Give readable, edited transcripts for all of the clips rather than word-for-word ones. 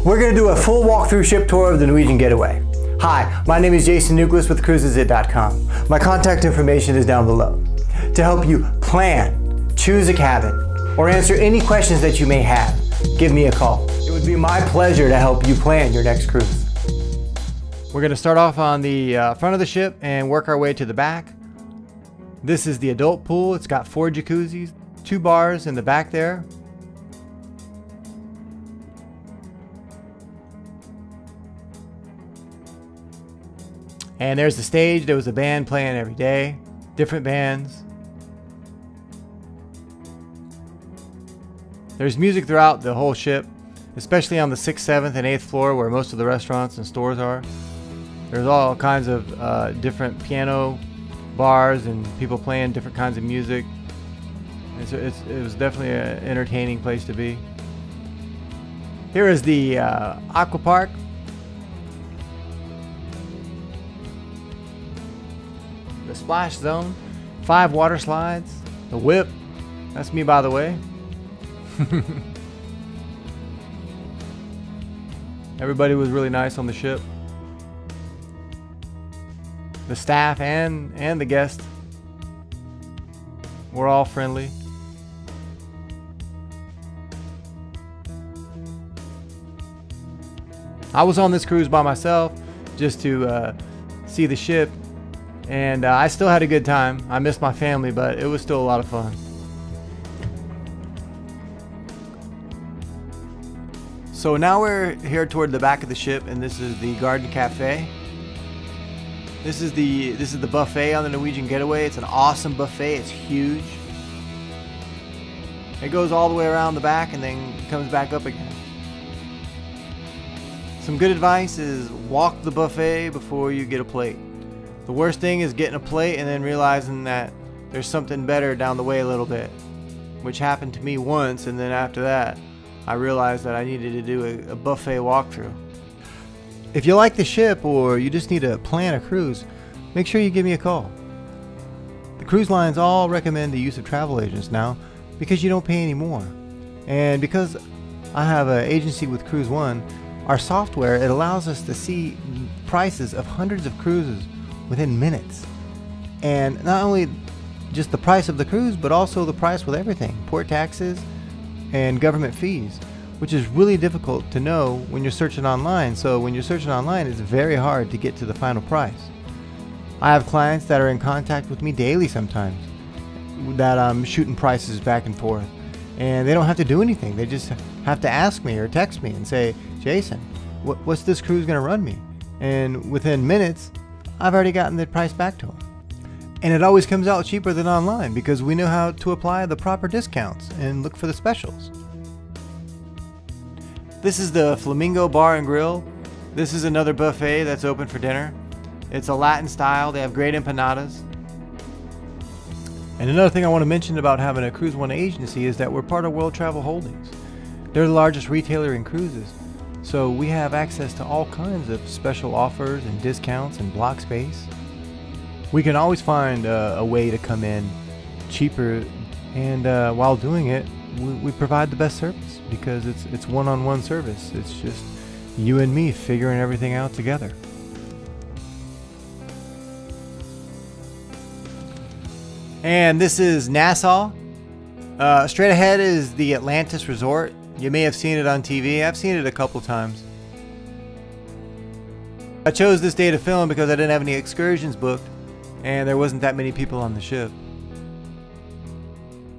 We're going to do a full walkthrough ship tour of the Norwegian Getaway. Hi, my name is Jason Nucleus with cruisesit.com. My contact information is down below. To help you plan, choose a cabin, or answer any questions that you may have, give me a call. It would be my pleasure to help you plan your next cruise. We're going to start off on the front of the ship and work our way to the back. This is the adult pool. It's got 4 jacuzzis, 2 bars in the back there. And there's the stage. There was a band playing every day, different bands. There's music throughout the whole ship, especially on the 6th, 7th, and 8th floor where most of the restaurants and stores are. There's all kinds of different piano bars and people playing different kinds of music. It was definitely an entertaining place to be. Here is the aqua park. The splash zone, 5 water slides, the whip, that's me by the way. Everybody was really nice on the ship. The staff and the guests were all friendly. I was on this cruise by myself just to see the ship. And I still had a good time. I missed my family, but it was still a lot of fun. So now we're here toward the back of the ship, and this is the Garden Cafe. This is the buffet on the Norwegian Getaway. It's an awesome buffet. It's huge. It goes all the way around the back and then comes back up again. Some good advice is walk the buffet before you get a plate. The worst thing is getting a plate and then realizing that there's something better down the way a little bit, which happened to me once, and then after that I realized that I needed to do a buffet walkthrough. If you like the ship or you just need to plan a cruise, make sure you give me a call. The cruise lines all recommend the use of travel agents now because you don't pay any more. And because I have an agency with Cruise One, our software, it allows us to see prices of hundreds of cruises within minutes. And not only just the price of the cruise, but also the price with everything, port taxes and government fees, which is really difficult to know when you're searching online. So when you're searching online, it's very hard to get to the final price. I have clients that are in contact with me daily sometimes that I'm shooting prices back and forth, and they don't have to do anything. They just have to ask me or text me and say, Jason, what's this cruise gonna run me? And within minutes, I've already gotten the price back to them. And it always comes out cheaper than online because we know how to apply the proper discounts and look for the specials. This is the Flamingo Bar and Grill. This is another buffet that's open for dinner. It's a Latin style. They have great empanadas. And another thing I want to mention about having a Cruise One agency is that we're part of World Travel Holdings. They're the largest retailer in cruises. So we have access to all kinds of special offers and discounts and block space. We can always find a way to come in cheaper, and while doing it, we provide the best service because it's one-on-one service. It's just you and me figuring everything out together. And this is Nassau. Straight ahead is the Atlantis Resort. You may have seen it on TV. I've seen it a couple times. I chose this day to film because I didn't have any excursions booked and there wasn't that many people on the ship.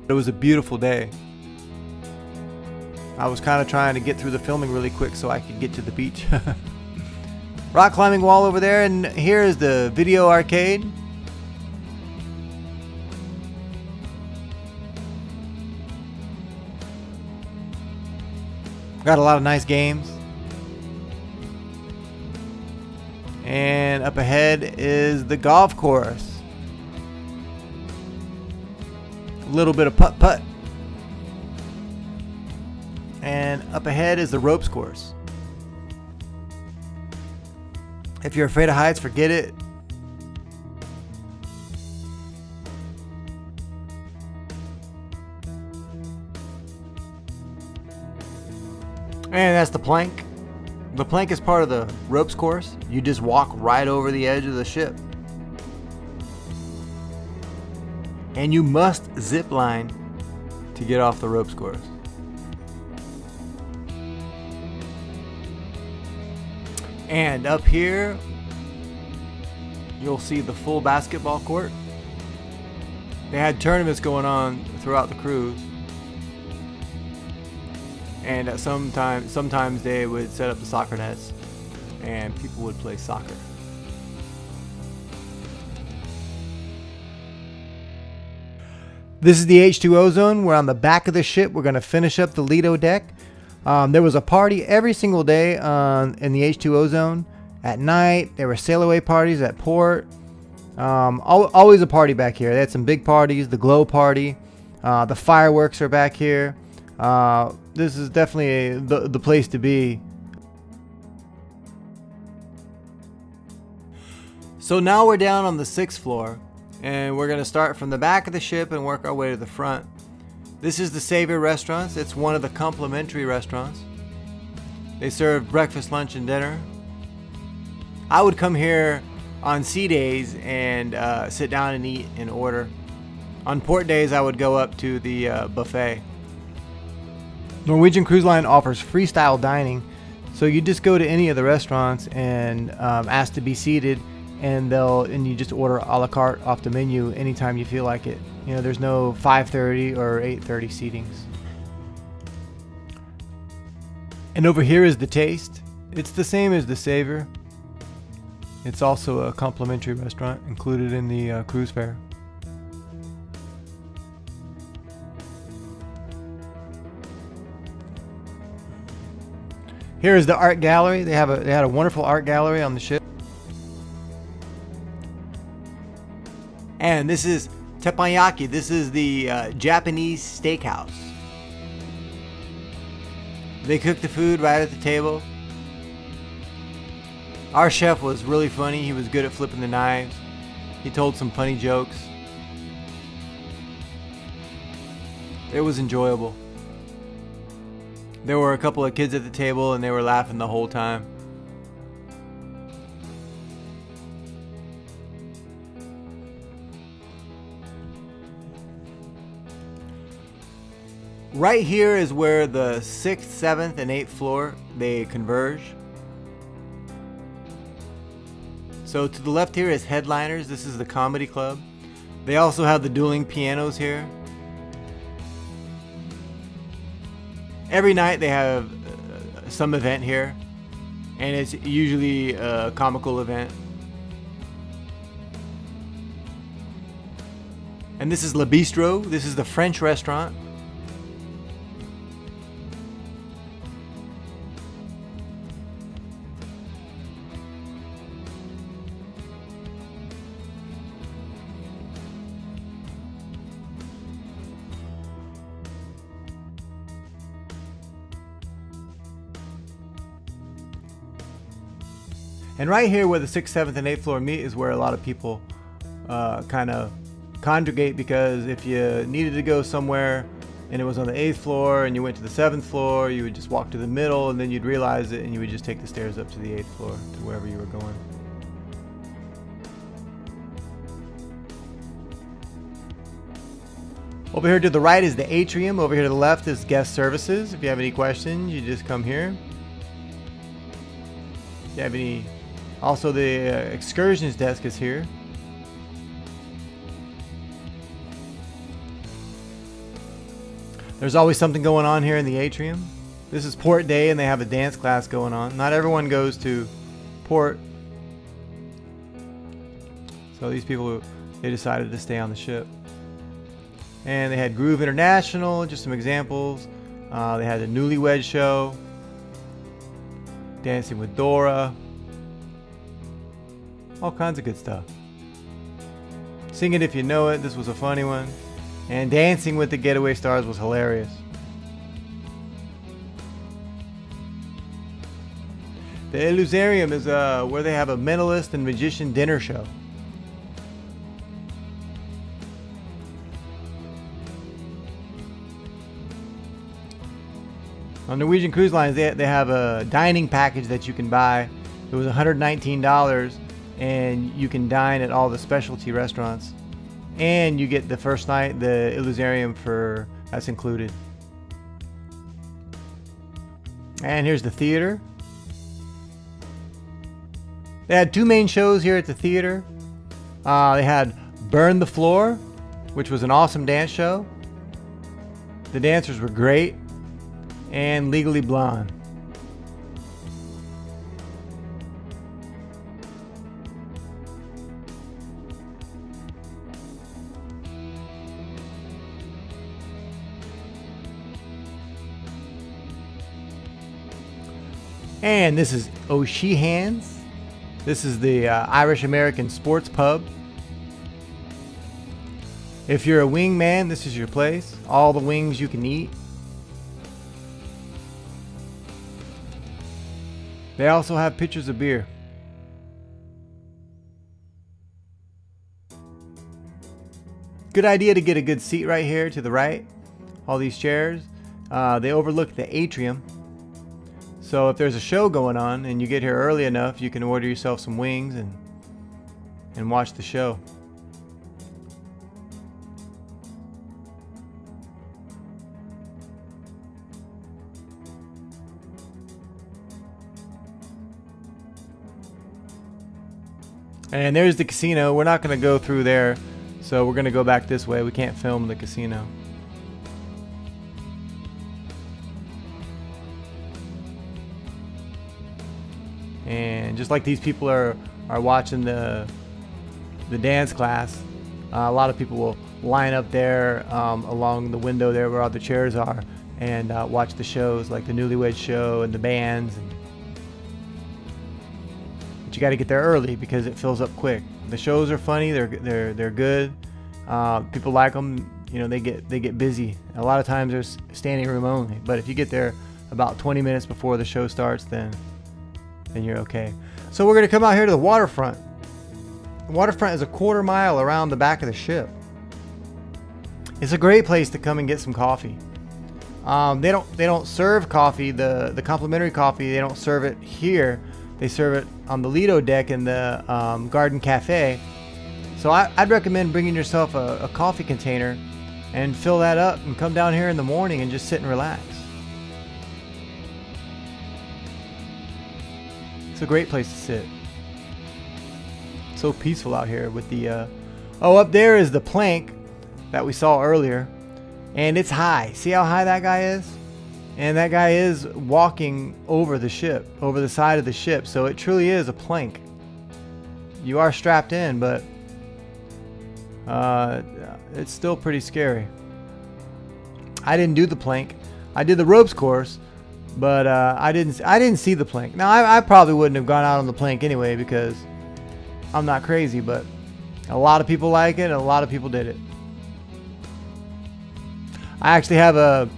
It was a beautiful day. I was kind of trying to get through the filming really quick so I could get to the beach. Rock climbing wall over there, and here is the video arcade. Got a lot of nice games. And up ahead is the golf course. A little bit of putt-putt. And up ahead is the ropes course. If you're afraid of heights, forget it. And that's the plank. The plank is part of the ropes course. You just walk right over the edge of the ship. And you must zip line to get off the ropes course. And up here, you'll see the full basketball court. They had tournaments going on throughout the cruise. And at sometimes they would set up the soccer nets and people would play soccer. This is the H2O zone. We're on the back of the ship. We're going to finish up the lido deck. There was a party every single day in the H2O zone. At night, there were sail away parties at port. Always a party back here. They had some big parties. The glow party. The fireworks are back here. This is definitely the place to be. So now we're down on the 6th floor, and we're going to start from the back of the ship and work our way to the front. This is the Savior Restaurants. It's one of the complimentary restaurants. They serve breakfast, lunch, and dinner. I would come here on sea days and sit down and eat and order. On port days, I would go up to the buffet. Norwegian Cruise Line offers freestyle dining, so you just go to any of the restaurants and ask to be seated, and you just order a la carte off the menu anytime you feel like it. You know, there's no 5:30 or 8:30 seatings. And over here is the Taste. It's the same as the Savior. It's also a complimentary restaurant included in the cruise fare. Here is the art gallery. They had a wonderful art gallery on the ship. And this is teppanyaki. This is the Japanese steakhouse. They cook the food right at the table. Our chef was really funny. He was good at flipping the knives. He told some funny jokes. It was enjoyable. There were a couple of kids at the table and they were laughing the whole time. Right here is where the 6th, 7th, and 8th floor, they converge. So to the left here is Headliners. This is the comedy club. They also have the dueling pianos here. Every night they have some event here, and it's usually a comical event. And this is Le Bistro. This is the French restaurant. And right here where the 6th, 7th, and 8th floor meet is where a lot of people kind of congregate, because if you needed to go somewhere and it was on the 8th floor and you went to the 7th floor, you would just walk to the middle and then you'd realize it and you would just take the stairs up to the 8th floor to wherever you were going. Over here to the right is the atrium. Over here to the left is guest services. If you have any questions, you just come here. If you have any... Also, the excursions desk is here. There's always something going on here in the atrium. This is port day and they have a dance class going on. Not everyone goes to port. So these people, they decided to stay on the ship. And they had Groove International, just some examples. They had the Newlywed Show. Dancing with Dora. All kinds of good stuff. Sing It If You Know It, this was a funny one. And Dancing with the Getaway Stars was hilarious. The Illusarium is where they have a mentalist and magician dinner show. On Norwegian Cruise Lines, they have a dining package that you can buy. It was $119, and you can dine at all the specialty restaurants. And you get the first night, the Illusarium that's included. And here's the theater. They had two main shows here at the theater. They had Burn the Floor, which was an awesome dance show. The dancers were great. And Legally Blonde. And this is O'Sheehan's. This is the Irish American sports pub. If you're a wing man, this is your place. All the wings you can eat. They also have pitchers of beer. Good idea to get a good seat right here to the right. All these chairs. They overlook the atrium. So if there's a show going on and you get here early enough, you can order yourself some wings and watch the show. And there's the casino. We're not going to go through there, so we're going to go back this way. We can't film the casino. And just like these people are watching the dance class, a lot of people will line up there along the window there where all the chairs are and watch the shows like the Newlywed Show and the bands. But you got to get there early because it fills up quick. The shows are funny. They're good. People like them. You know, they get busy. A lot of times there's standing room only. But if you get there about 20 minutes before the show starts, then you're okay. So we're going to come out here to the waterfront. The waterfront is a 1/4 mile around the back of the ship. It's a great place to come and get some coffee. They don't serve coffee, the complimentary coffee. They don't serve it here. They serve it on the Lido deck in the Garden Cafe. So I'd recommend bringing yourself a coffee container and fill that up and come down here in the morning and just sit and relax. It's a great place to sit. So peaceful out here with the oh, up there is the plank that we saw earlier, and it's high. See how high that guy is? And that guy is walking over the ship, over the side of the ship, so it truly is a plank. You are strapped in, but it's still pretty scary. I didn't do the plank. I did the ropes course, but I didn't see the plank. Now I probably wouldn't have gone out on the plank anyway because I'm not crazy, but a lot of people like it and a lot of people did it. I actually have a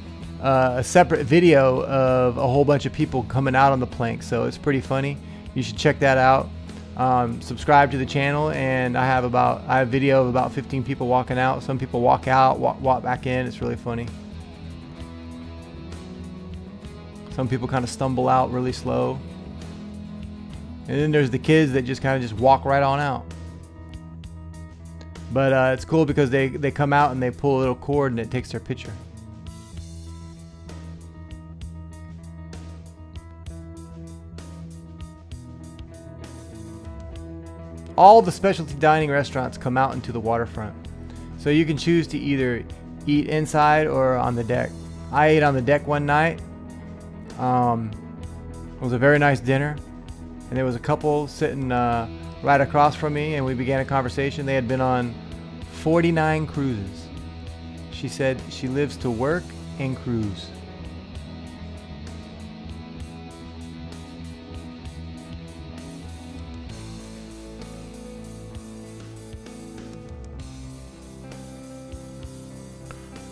separate video of a whole bunch of people coming out on the plank, so it's pretty funny. You should check that out. Subscribe to the channel, and I have a video of about 15 people walking out. Some people walk out, walk back in. It's really funny. Some people kind of stumble out really slow. And then there's the kids that just kind of just walk right on out. But it's cool because they come out and they pull a little cord and it takes their picture. All the specialty dining restaurants come out into the waterfront. So you can choose to either eat inside or on the deck. I ate on the deck one night. It was a very nice dinner, and there was a couple sitting right across from me, and we began a conversation. They had been on 49 cruises. She said she lives to work and cruise.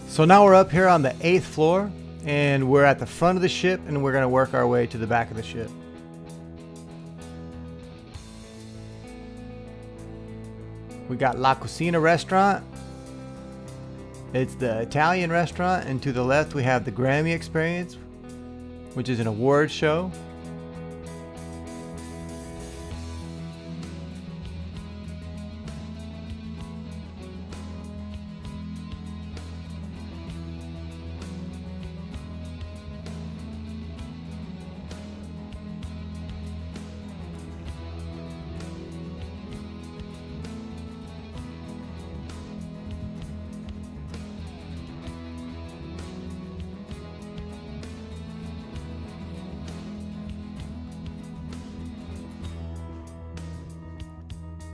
So now we're up here on the 8th floor, and we're at the front of the ship, and we're going to work our way to the back of the ship. We got La Cucina restaurant. It's the Italian restaurant, and to the left we have the Grammy Experience, which is an award show.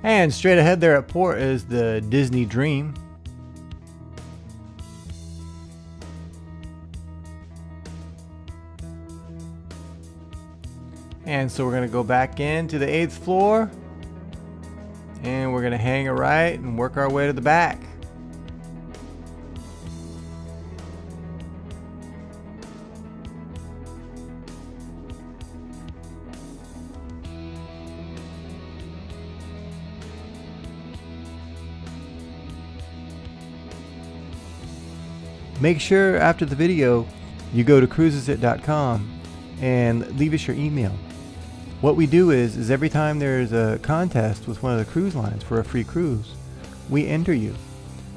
And straight ahead there at port is the Disney Dream. And so we're going to go back into the 8th floor. And we're going to hang a right and work our way to the back. Make sure after the video you go to cruisesit.com and leave us your email. What we do is every time there's a contest with one of the cruise lines for a free cruise, we enter you.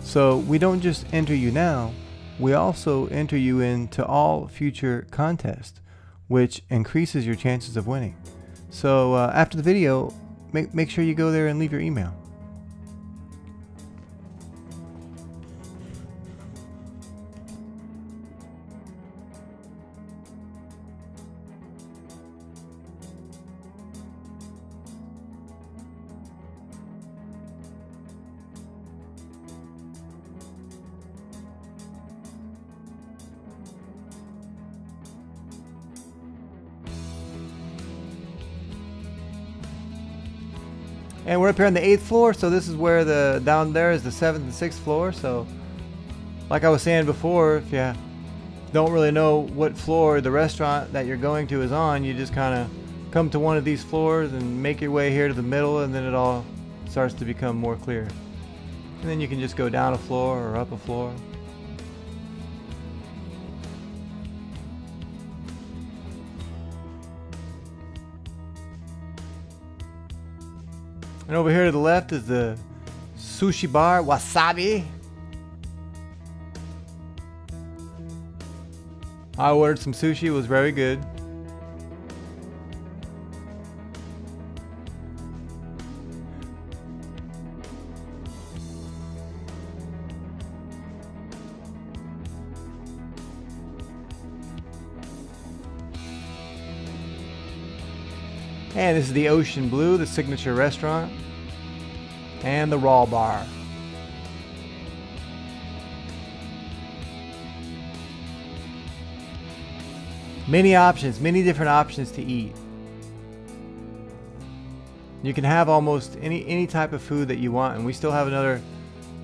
So we don't just enter you now, we also enter you into all future contests, which increases your chances of winning. So after the video, make sure you go there and leave your email. And we're up here on the 8th floor, so this is where down there is the 7th and 6th floor. So like I was saying before, if you don't really know what floor the restaurant that you're going to is on, you just kind of come to one of these floors and make your way here to the middle, and then it all starts to become more clear. And then you can just go down a floor or up a floor. And over here to the left is the sushi bar, Wasabi. I ordered some sushi, it was very good. And this is the Ocean Blue, the signature restaurant, and the Raw Bar. Many options, many different options to eat. You can have almost any type of food that you want, and we still have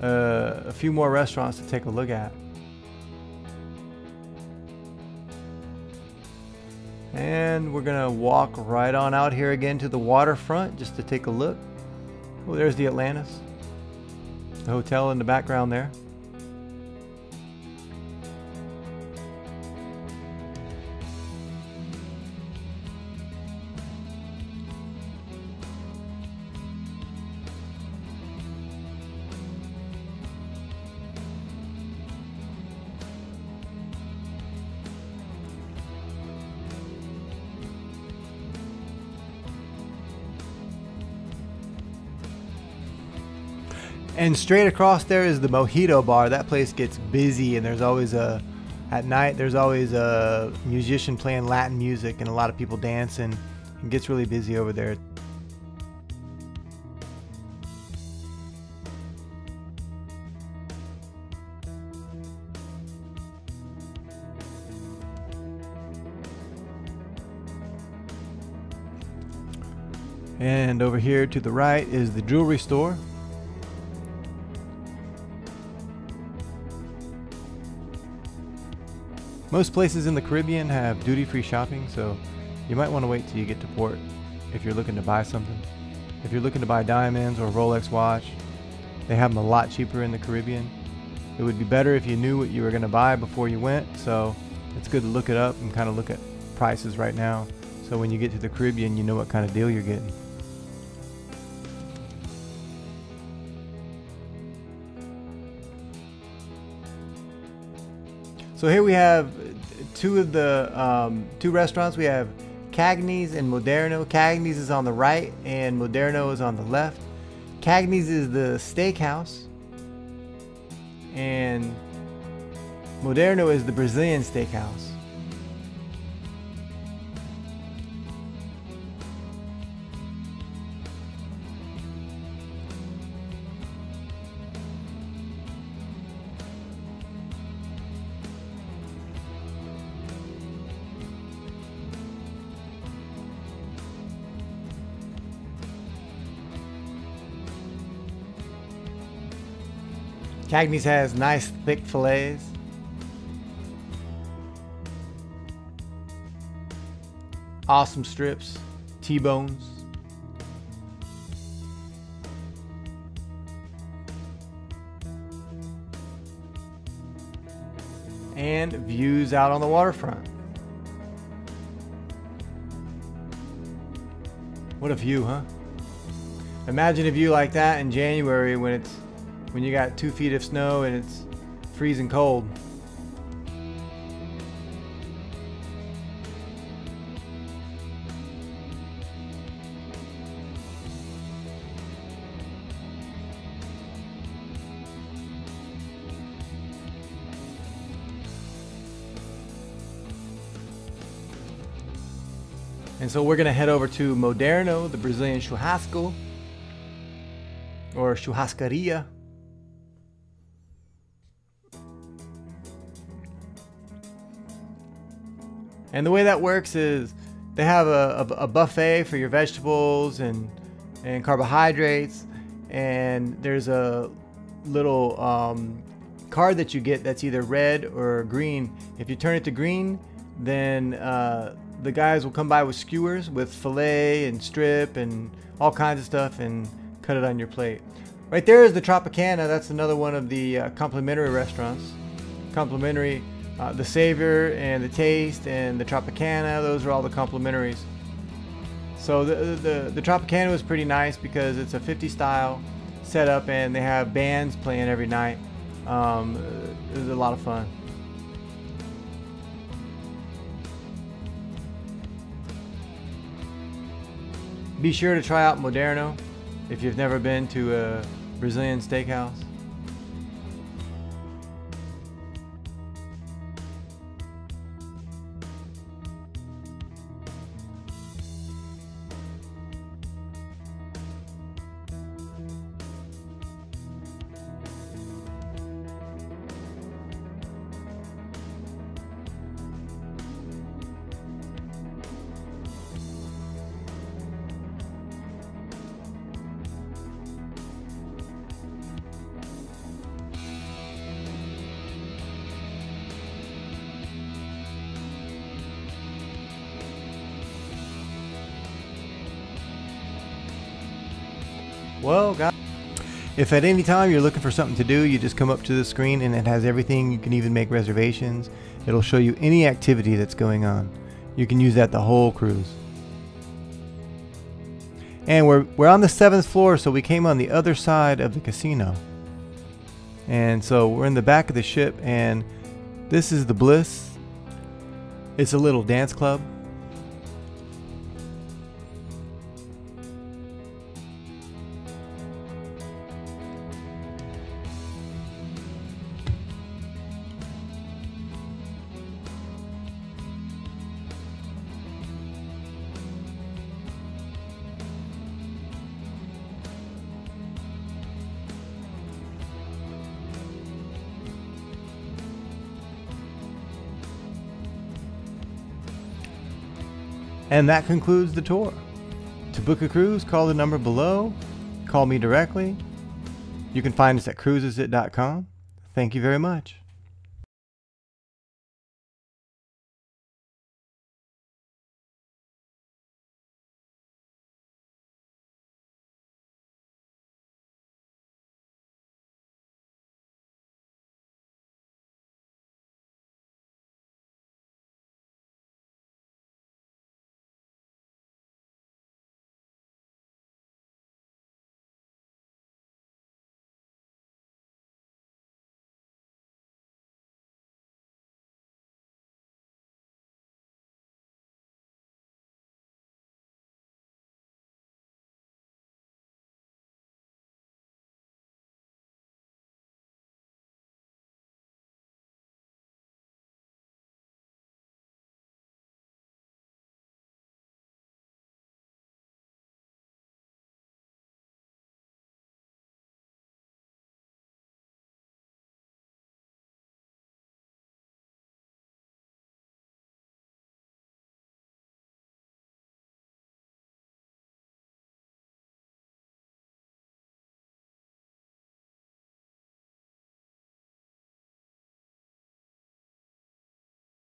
a few more restaurants to take a look at. And we're gonna walk right on out here again to the waterfront just to take a look. Oh, there's the Atlantis, the hotel in the background there. And straight across there is the Mojito Bar. That place gets busy, and there's always at night there's always a musician playing Latin music and a lot of people dancing. It gets really busy over there. And over here to the right is the jewelry store. Most places in the Caribbean have duty-free shopping, so you might want to wait till you get to port if you're looking to buy something. If you're looking to buy diamonds or a Rolex watch, they have them a lot cheaper in the Caribbean. It would be better if you knew what you were going to buy before you went, so it's good to look it up and kind of look at prices right now. So when you get to the Caribbean, you know what kind of deal you're getting. So here we have two of the two restaurants. We have Cagney's and Moderno. Cagney's is on the right and Moderno is on the left. Cagney's is the steakhouse and Moderno is the Brazilian steakhouse. Cagney's has nice thick fillets. Awesome strips, T-bones. And views out on the waterfront. What a view, huh? Imagine a view like that in January when you got 2 feet of snow and it's freezing cold. And so we're gonna head over to Moderno, the Brazilian churrasco, or churrascaria. And the way that works is they have a buffet for your vegetables and carbohydrates, and there's a little card that you get that's either red or green. If you turn it to green, then the guys will come by with skewers with fillet and strip and all kinds of stuff and cut it on your plate. Right there is the Tropicana. That's another one of the complimentary restaurants. Complimentary. The Savior and the Taste and the Tropicana, those are all the complimentaries. So the Tropicana was pretty nice because it's a 50 style setup and they have bands playing every night. It was a lot of fun. Be sure to try out Moderno if you've never been to a Brazilian steakhouse. Well, guys, if at any time you're looking for something to do, you just come up to the screen and it has everything. You can even make reservations. It'll show you any activity that's going on. You can use that the whole cruise. And we're on the 7th floor, so we came on the other side of the casino. And so we're in the back of the ship, and this is the Bliss. It's a little dance club. And that concludes the tour. To book a cruise, call the number below. Call me directly. You can find us at cruisesit.com. Thank you very much.